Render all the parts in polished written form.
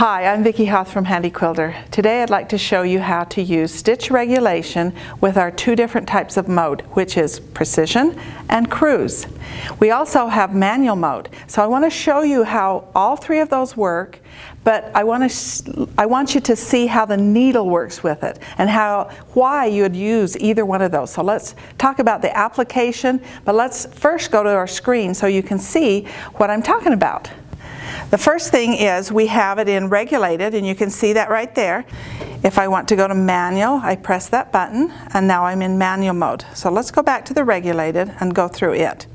Hi, I'm Vicki Hoth from Handi Quilter. Today I'd like to show you how to use stitch regulation with our two different types of mode, which is precision and cruise. We also have manual mode, so I want to show you how all three of those work, but I want you to see how the needle works with it and why you would use either one of those. So let's talk about the application, but let's first go to our screen so you can see what I'm talking about. The first thing is we have it in regulated, and you can see that right there. If I want to go to manual, I press that button, and now I'm in manual mode. So let's go back to the regulated and go through it.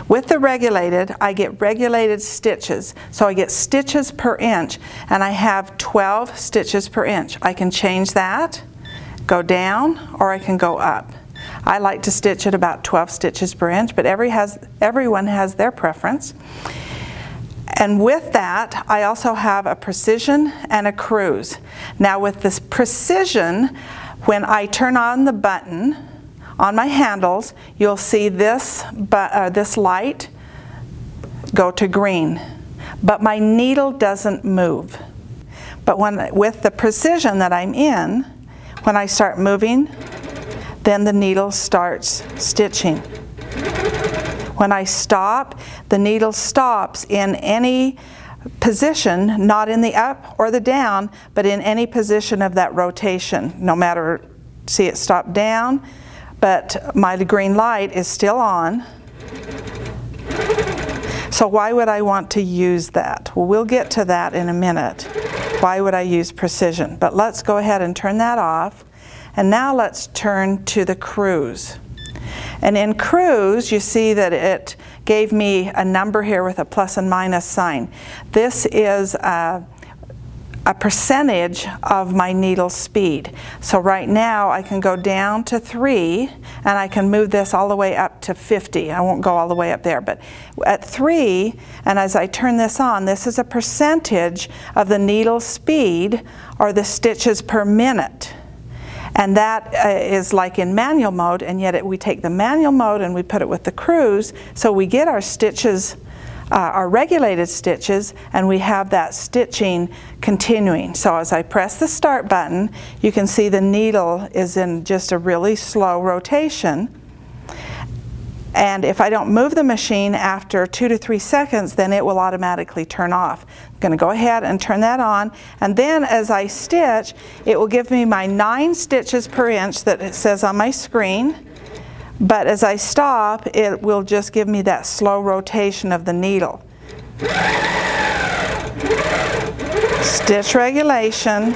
With the regulated, I get regulated stitches. So I get stitches per inch, and I have 12 stitches per inch. I can change that, go down, or I can go up. I like to stitch at about 12 stitches per inch, but everyone has their preference. And with that, I also have a precision and a cruise. Now with this precision, when I turn on the button on my handles, you'll see this light go to green. But my needle doesn't move. But with the precision that I'm in, when I start moving, then the needle starts stitching. When I stop, the needle stops in any position, not in the up or the down, but in any position of that rotation. No matter, see it stop down, but my green light is still on. So why would I want to use that? Well, we'll get to that in a minute. Why would I use precision? But let's go ahead and turn that off. And now let's turn to the cruise. And in cruise, you see that it gave me a number here with a plus and minus sign. This is a percentage of my needle speed. So right now I can go down to 3, and I can move this all the way up to 50. I won't go all the way up there, but at 3, and as I turn this on, this is a percentage of the needle speed, or the stitches per minute. And that is like in manual mode, and yet we take the manual mode and we put it with the cruise, so we get our stitches, our regulated stitches, and we have that stitching continuing. So as I press the start button, you can see the needle is in just a really slow rotation. And if I don't move the machine after 2 to 3 seconds, then it will automatically turn off. I'm going to go ahead and turn that on, and then as I stitch, it will give me my 9 stitches per inch that it says on my screen. But as I stop, it will just give me that slow rotation of the needle. Stitch regulation,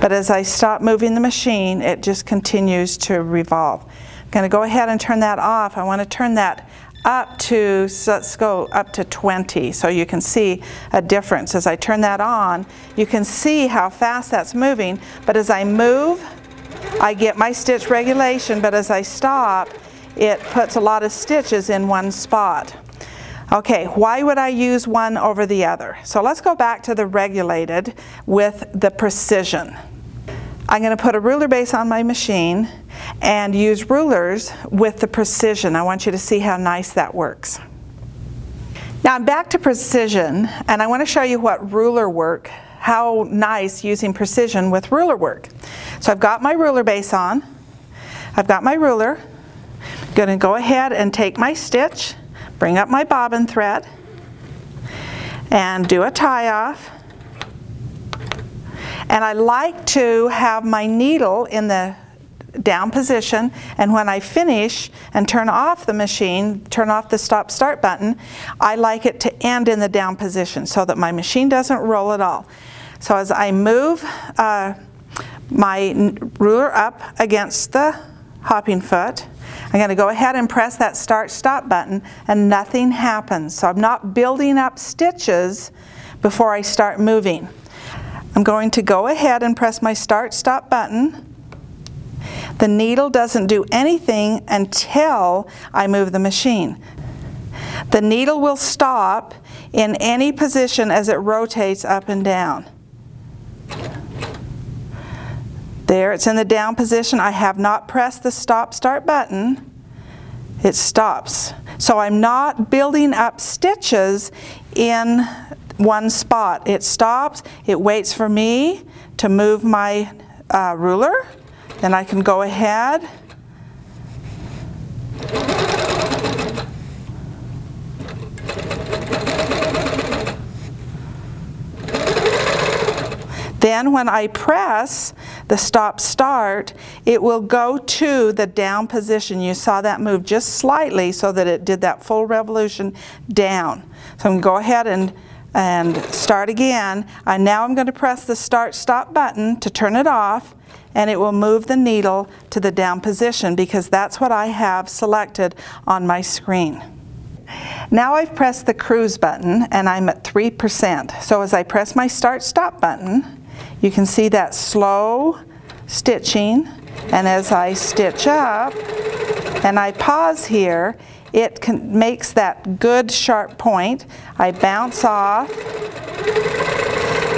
but as I stop moving the machine, it just continues to revolve. I'm going to go ahead and turn that off. I want to turn that up to, so let's go up to 20 so you can see a difference. As I turn that on, you can see how fast that's moving, but as I move, I get my stitch regulation, but as I stop, it puts a lot of stitches in one spot. Okay, why would I use one over the other? So let's go back to the regulated with the precision. I'm going to put a ruler base on my machine and use rulers with the precision. I want you to see how nice that works. Now I'm back to precision, and I want to show you what ruler work, how nice using precision with ruler work. So I've got my ruler base on, I've got my ruler. I'm going to go ahead and take my stitch, bring up my bobbin thread, and do a tie off. And I like to have my needle in the down position, and when I finish and turn off the machine, turn off the stop start button, I like it to end in the down position so that my machine doesn't roll at all. So as I move my ruler up against the hopping foot, I'm going to go ahead and press that start stop button, and nothing happens. So I'm not building up stitches before I start moving. I'm going to go ahead and press my start stop button. The needle doesn't do anything until I move the machine. The needle will stop in any position as it rotates up and down. There, it's in the down position. I have not pressed the stop start button. It stops. So I'm not building up stitches in one spot. It stops, it waits for me to move my ruler, then I can go ahead Then when I press the stop start, it will go to the down position. You saw that move just slightly so that it did that full revolution down. So I'm going to go ahead and start again. Now I'm going to press the start stop button to turn it off, and it will move the needle to the down position because that's what I have selected on my screen. Now I've pressed the cruise button and I'm at 3%. So as I press my start stop button, you can see that slow stitching, and as I stitch up and I pause here, it makes that good sharp point. I bounce off.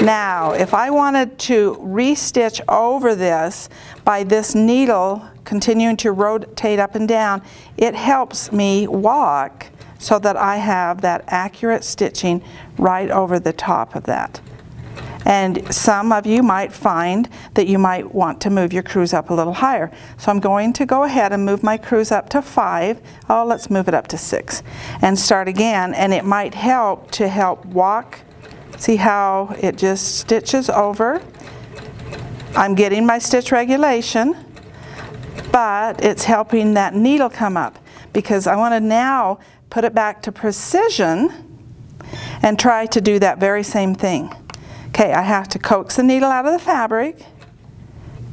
Now, if I wanted to re-stitch over this by this needle continuing to rotate up and down, it helps me walk so that I have that accurate stitching right over the top of that. And some of you might find that you might want to move your cruise up a little higher. So I'm going to go ahead and move my cruise up to 5. Oh, let's move it up to 6 and start again. And it might help to help walk. See how it just stitches over. I'm getting my stitch regulation, but it's helping that needle come up because I want to now put it back to precision and try to do that very same thing. Okay, I have to coax the needle out of the fabric,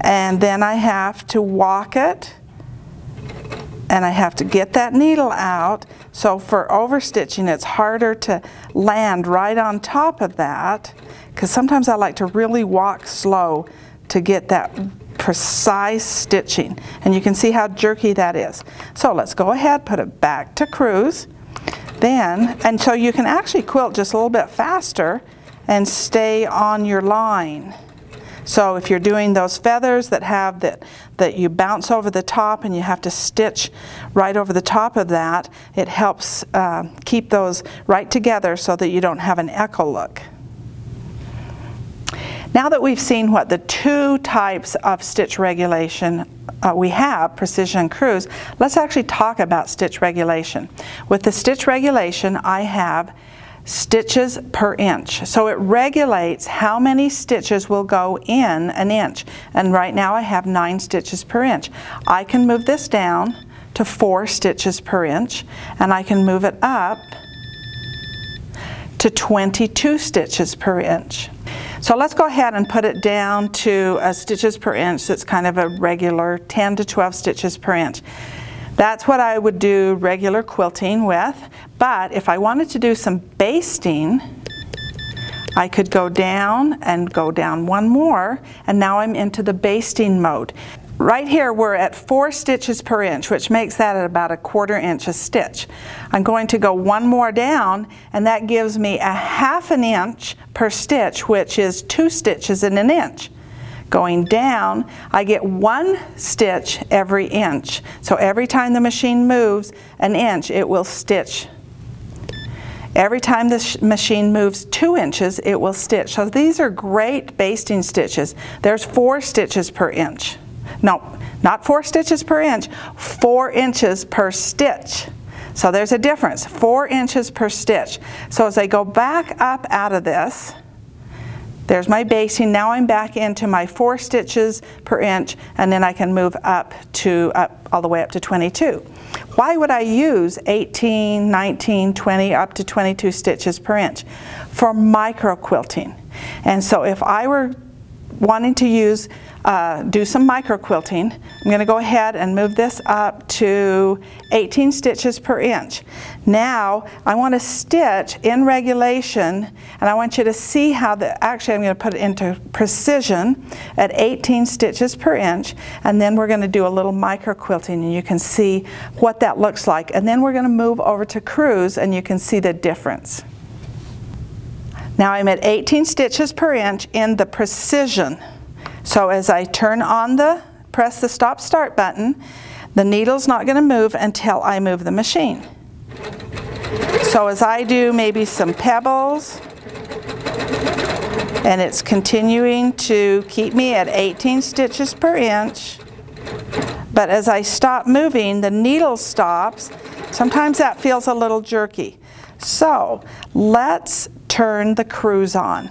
and then I have to walk it, and I have to get that needle out. So for overstitching, it's harder to land right on top of that, because sometimes I like to really walk slow to get that precise stitching. And you can see how jerky that is. So let's go ahead, put it back to cruise. Then, and so you can actually quilt just a little bit faster and stay on your line. So if you're doing those feathers that have that you bounce over the top and you have to stitch right over the top of that, it helps keep those right together so that you don't have an echo look. Now that we've seen what the two types of stitch regulation we have, precision and cruise, let's actually talk about stitch regulation. With the stitch regulation, I have stitches per inch. So it regulates how many stitches will go in an inch. And right now I have 9 stitches per inch. I can move this down to 4 stitches per inch, and I can move it up to 22 stitches per inch. So let's go ahead and put it down to stitches per inch that's kind of a regular 10 to 12 stitches per inch. That's what I would do regular quilting with, but if I wanted to do some basting, I could go down and go down one more, and now I'm into the basting mode. Right here we're at 4 stitches per inch, which makes that at about 1/4 inch a stitch. I'm going to go one more down, and that gives me 1/2 inch per stitch, which is 2 stitches in an inch. Going down, I get 1 stitch every inch. So every time the machine moves an inch, it will stitch. Every time the machine moves 2 inches, it will stitch. So these are great basting stitches. There's 4 stitches per inch. No, not 4 stitches per inch, 4 inches per stitch. So there's a difference, 4 inches per stitch. So as I go back up out of this, there's my basting. Now I'm back into my 4 stitches per inch, and then I can move up all the way up to 22. Why would I use 18, 19, 20, up to 22 stitches per inch? For micro quilting. And so if I were wanting to do some micro quilting, I'm going to go ahead and move this up to 18 stitches per inch. Now I want to stitch in regulation, and I want you to see how actually I'm going to put it into precision at 18 stitches per inch, and then we're going to do a little micro quilting, and you can see what that looks like. And then we're going to move over to cruise, and you can see the difference. Now I'm at 18 stitches per inch in the precision. So as I press the stop start button, the needle's not going to move until I move the machine. So as I do maybe some pebbles And it's continuing to keep me at 18 stitches per inch. But as I stop moving, the needle stops. Sometimes that feels a little jerky. So let's turn the cruise on.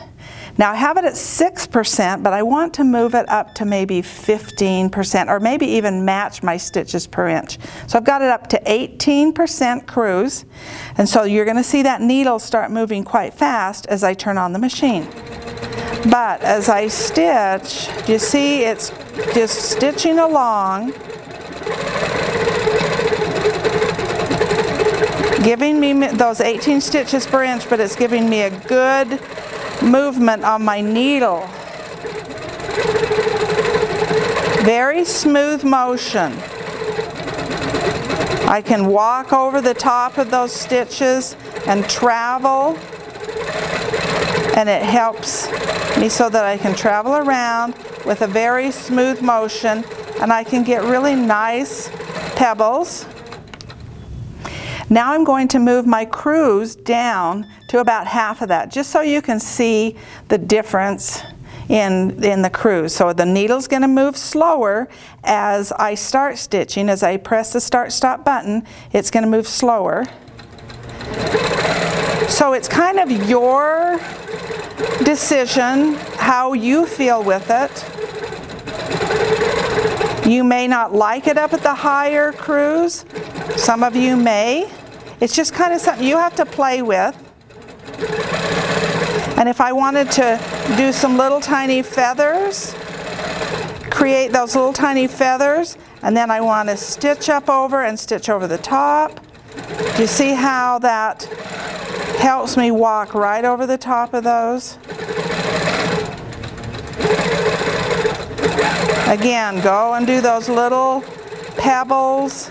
Now I have it at 6%, but I want to move it up to maybe 15%, or maybe even match my stitches per inch. So I've got it up to 18% cruise, and so you're going to see that needle start moving quite fast as I turn on the machine. But as I stitch, you see it's just stitching along, giving me those 18 stitches per inch, but it's giving me a good movement on my needle. Very smooth motion. I can walk over the top of those stitches and travel, and it helps me so that I can travel around with a very smooth motion, and I can get really nice pebbles. Now I'm going to move my cruise down to about half of that, just so you can see the difference in the cruise. So the needle's going to move slower as I start stitching. As I press the start-stop button, it's going to move slower. So it's kind of your decision how you feel with it. You may not like it up at the higher cruise. Some of you may. It's just kind of something you have to play with. And if I wanted to do some little tiny feathers, create those little tiny feathers, and then I want to stitch up over and stitch over the top. Do you see how that helps me walk right over the top of those? Again, go and do those little pebbles.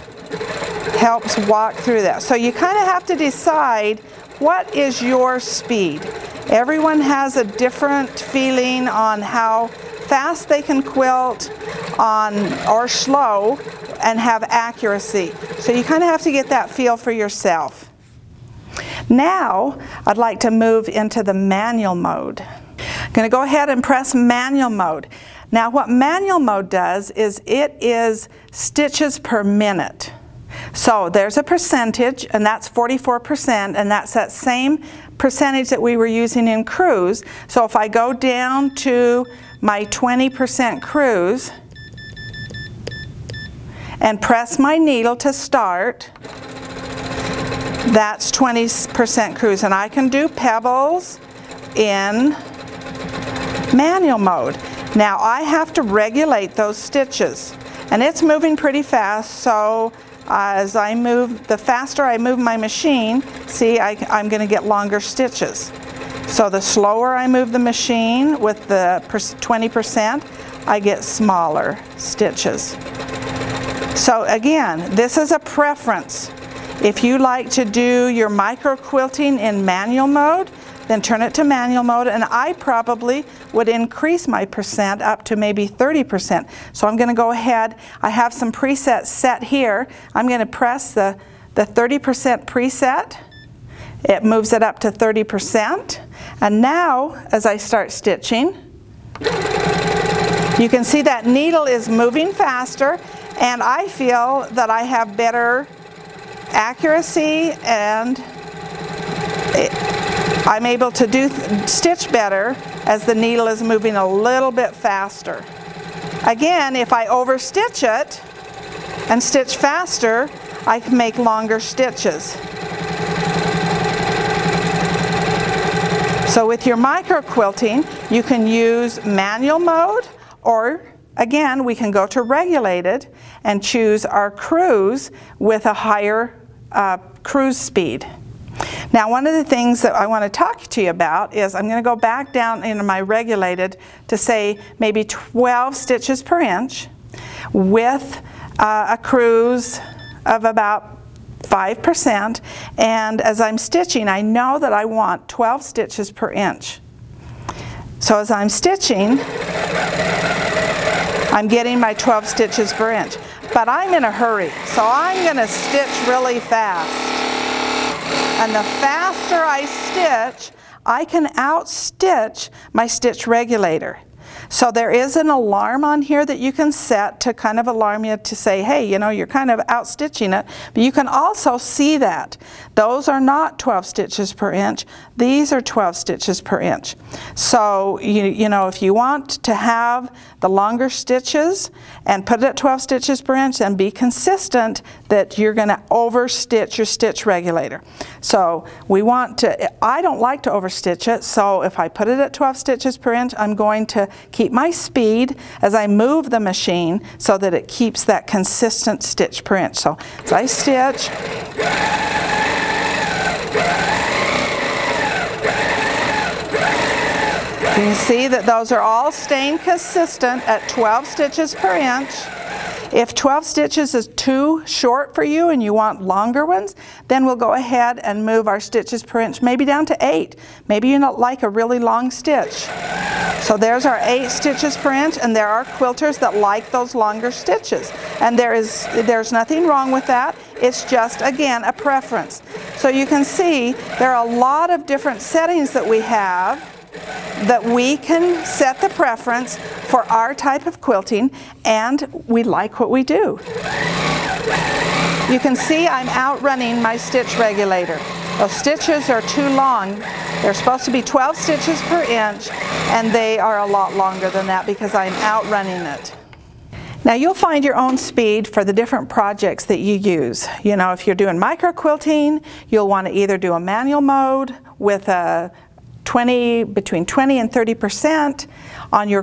Helps walk through that. So you kind of have to decide what is your speed. Everyone has a different feeling on how fast they can quilt or slow and have accuracy. So you kind of have to get that feel for yourself. Now I'd like to move into the manual mode. I'm going to go ahead and press manual mode. Now what manual mode does is it is stitches per minute. So there's a percentage, and that's 44%, and that's that same percentage that we were using in cruise. So if I go down to my 20% cruise and press my needle to start, that's 20% cruise, and I can do pebbles in manual mode. Now I have to regulate those stitches, and it's moving pretty fast, so as I move, the faster I move my machine, see, I'm going to get longer stitches. So the slower I move the machine with the 20%, I get smaller stitches. So again, this is a preference. If you like to do your micro quilting in manual mode, then turn it to manual mode, and I probably would increase my percent up to maybe 30%. So I'm going to go ahead, I have some presets set here. I'm going to press the 30% preset. It moves it up to 30%. And now, as I start stitching, you can see that needle is moving faster, and I feel that I have better accuracy, and I'm able to stitch better as the needle is moving a little bit faster. Again, if I overstitch it and stitch faster, I can make longer stitches. So with your micro quilting, you can use manual mode, or again, we can go to regulated and choose our cruise with a higher cruise speed. Now, one of the things that I want to talk to you about is I'm going to go back down into my regulated to say maybe 12 stitches per inch with a cruise of about 5%. And as I'm stitching, I know that I want 12 stitches per inch. So as I'm stitching, I'm getting my 12 stitches per inch. But I'm in a hurry, so I'm going to stitch really fast. And the faster I stitch, I can outstitch my stitch regulator. So there is an alarm on here that you can set to kind of alarm you to say, hey, you know, you're kind of outstitching it. But you can also see that. Those are not 12 stitches per inch. These are 12 stitches per inch. So, you know, if you want to have the longer stitches and put it at 12 stitches per inch, and be consistent that you're going to overstitch your stitch regulator. So we want to, I don't like to overstitch it, so if I put it at 12 stitches per inch, I'm going to keep my speed as I move the machine so that it keeps that consistent stitch per inch. So as I stitch, you can see that those are all staying consistent at 12 stitches per inch. If 12 stitches is too short for you and you want longer ones, then we'll go ahead and move our stitches per inch maybe down to 8. Maybe you don't like a really long stitch. So there's our 8 stitches per inch, and there are quilters that like those longer stitches. And there's nothing wrong with that. It's just, again, a preference. So you can see there are a lot of different settings that we have that we can set the preference for our type of quilting, and we like what we do. You can see I'm outrunning my stitch regulator. Those stitches are too long. They're supposed to be 12 stitches per inch, and they are a lot longer than that because I'm outrunning it. Now you'll find your own speed for the different projects that you use. You know, if you're doing micro quilting, you'll want to either do a manual mode with a between 20 and 30% on your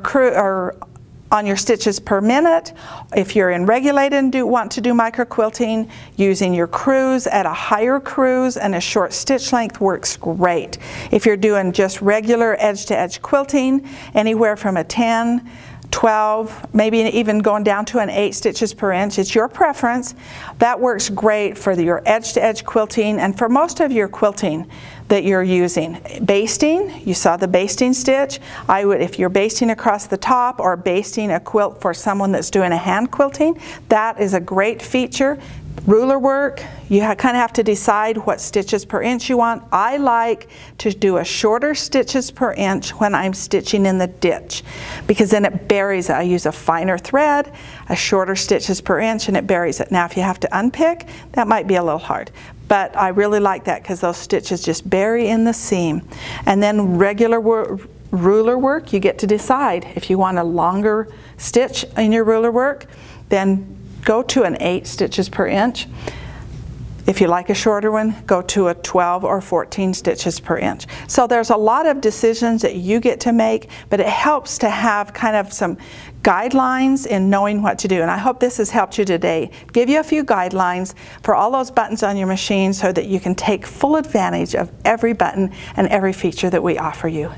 on your stitches per minute. If you're in regulated and want to do micro quilting, using your crews at a higher crews and a short stitch length works great. If you're doing just regular edge-to-edge quilting, anywhere from a 10, 12, maybe even going down to an 8 stitches per inch, it's your preference. That works great for your edge-to-edge quilting and for most of your quilting that you're using. Basting, you saw the basting stitch. I would, if you're basting across the top or basting a quilt for someone that's doing a hand quilting, that is a great feature. Ruler work, you kind of have to decide what stitches per inch you want. I like to do a shorter stitches per inch when I'm stitching in the ditch because then it buries it. I use a finer thread, a shorter stitches per inch, and it buries it. Now if you have to unpick, that might be a little hard. But I really like that because those stitches just bury in the seam. And then regular ruler work, you get to decide. If you want a longer stitch in your ruler work, then go to an 8 stitches per inch. If you like a shorter one, go to a 12 or 14 stitches per inch. So there's a lot of decisions that you get to make, but it helps to have kind of some guidelines in knowing what to do. And I hope this has helped you today. Give you a few guidelines for all those buttons on your machine so that you can take full advantage of every button and every feature that we offer you.